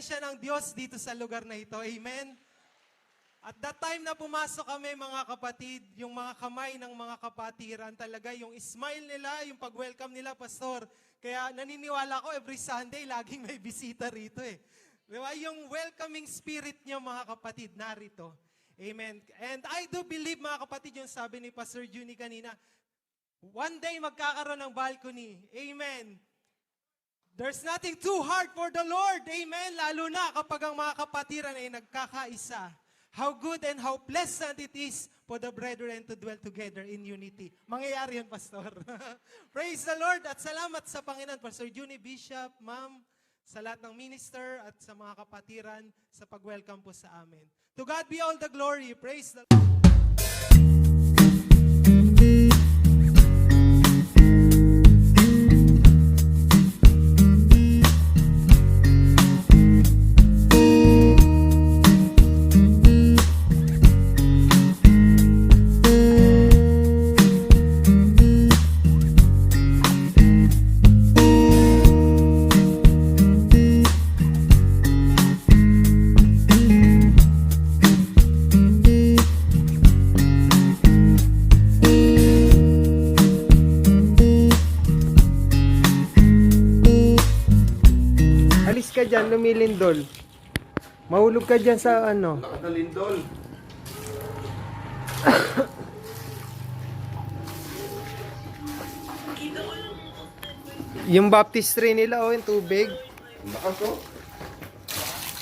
presensya ng Diyos dito sa lugar na ito. Amen? At that time na pumasok kami mga kapatid, yung mga kamay ng mga kapatiran talaga, yung smile nila, yung pag-welcome nila, Pastor. Kaya naniniwala ko every Sunday, laging may bisita rito eh. Diba? Yung welcoming spirit niyo mga kapatid, narito. Amen. And I do believe mga kapatid, yung sabi ni Pastor Junie kanina, one day magkakaroon ng balcony. Amen. There's nothing too hard for the Lord. Amen. Lalo na kapag ang mga kapatiran ay nagkakaisa. How good and how pleasant it is for the brethren to dwell together in unity. Mangyayari yun, Pastor. Praise the Lord at salamat sa Panginoon. Pastor Junie, Bishop, Ma'am, sa lahat ng minister at sa mga kapatiran sa pag-welcome po sa amin. To God be all the glory. Praise the Lord. Ka dyan, lumilindol. Mahulog ka dyan sa ano. Nakadalindol. Yung baptistry nila, oh, yung tubig. Lakas oh.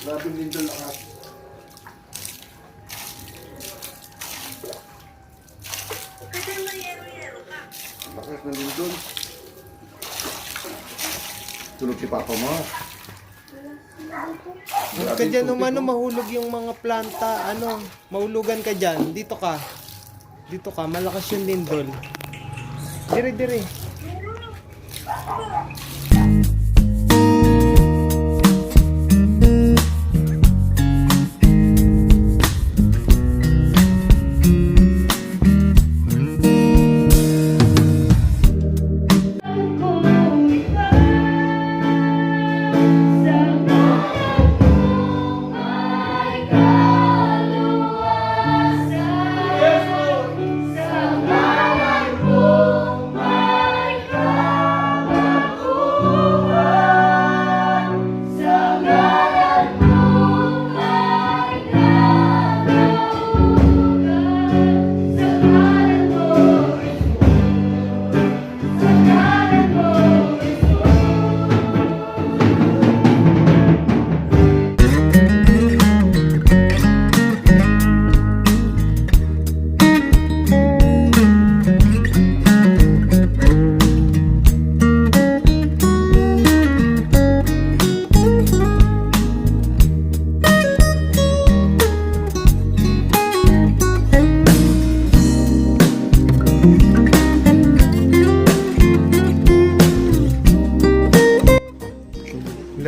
Labing lindol lakas. Lakas ng lindol. Tulog si Papa mo. Huwag ka dyan, umano, mahulog yung mga planta, ano, mahulugan ka dyan. Dito ka. Dito ka, malakas yung lindol. Dire, dire.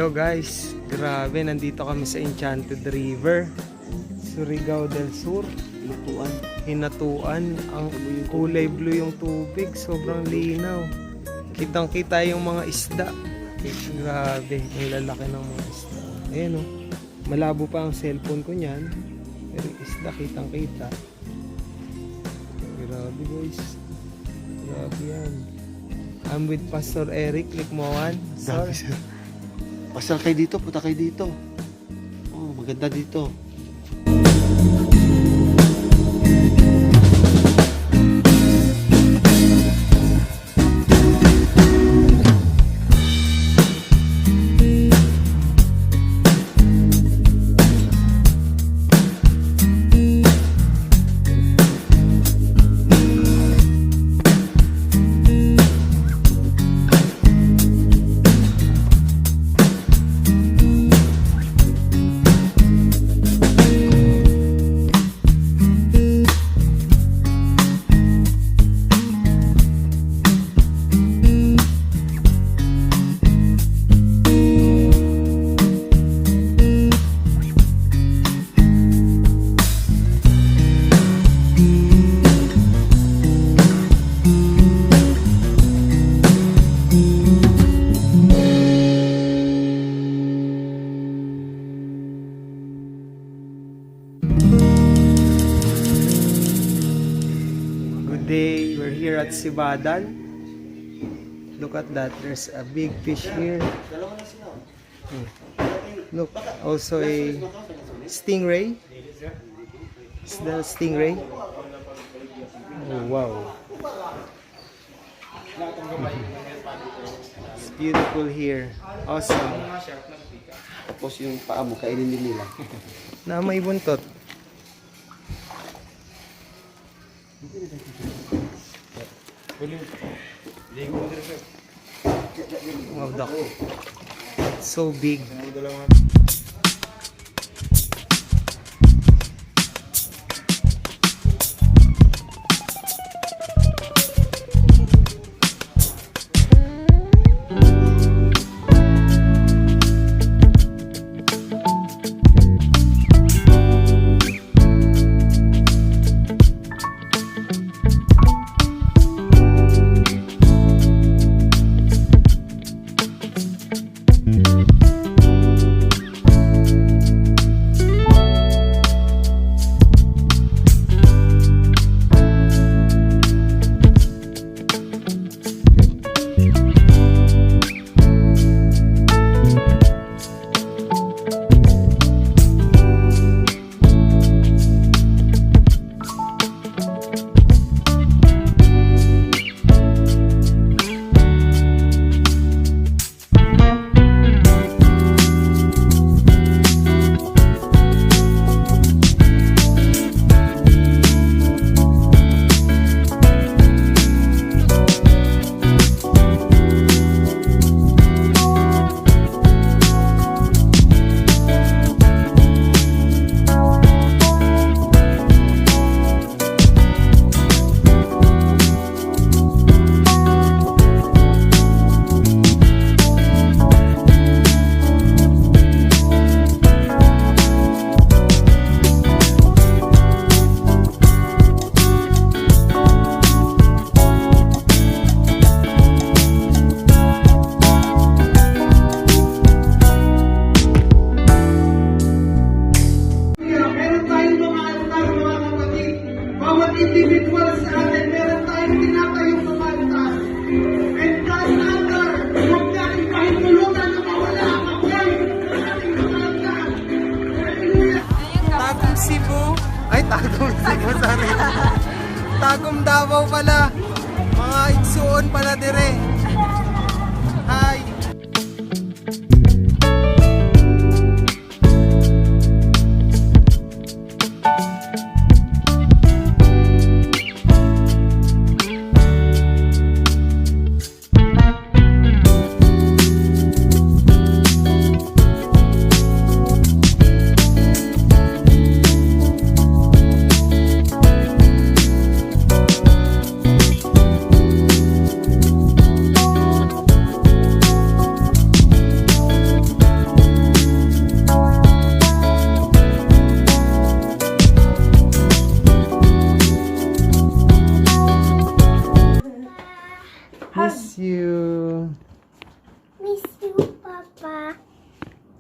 Hello guys, grabe, nandito kami sa Enchanted River, Surigao del Sur. Hinatuan, ang kulay blue yung tubig, sobrang linaw. Kitang kita yung mga isda. Grabe, ang lalaki ng mga isda. Ayan o, malabo pa ang cellphone ko niyan, pero yung isda kitang kita. Grabe guys, grabe yan. I'm with Pastor Eric Likmoan. Dami sir. Pasal kayo dito, punta kayo dito. Oh, maganda dito. si Badal. Look at that. There's a big fish here. Look, also a stingray. Is that a stingray? Oh, wow. It's beautiful here. Awesome. Tapos yung paa mo, kainin din nila. Na may buntot. Wow, dako. So big. Meron tayong mga altar, mga kapatid. Bawat individual sa atin, meron tayong tinatayong mga altar. And God's altar, huwag natin pahintulutan na mawala ang apoy sa ating mga altar. Hallelujah! Tagum Cebu. Ay, Tagum Cebu, sorry. Tagum Davao pala. Mga igsuon pala dire. Hi. Miss you. Miss you, Papa.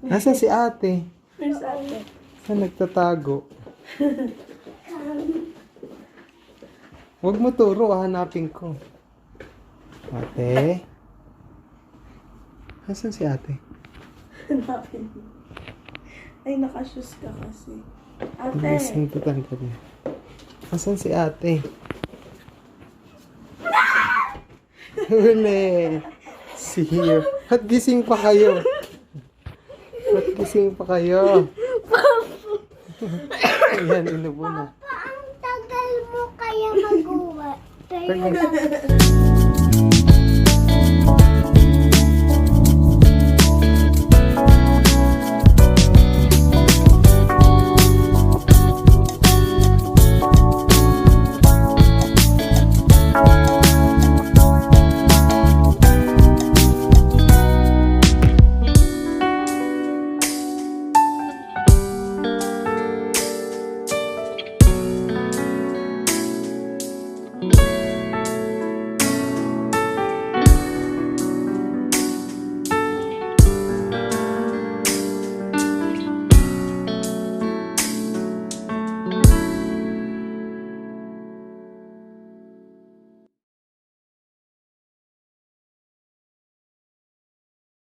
Nasaan si ate? Miss ate. Saan nagtatago? Huwag mo turo, hanapin ko. Ate? Nasaan si ate? Hanapin mo. Ay, nakashoes ka kasi. Ate. Nasintutan ka niya. Nasaan si ate? Huli! See you. Ba't gising pa kayo? Ba't gising pa kayo? Ayan, inubo na. Ang tagal mo kaya mag-uwi. Tagal.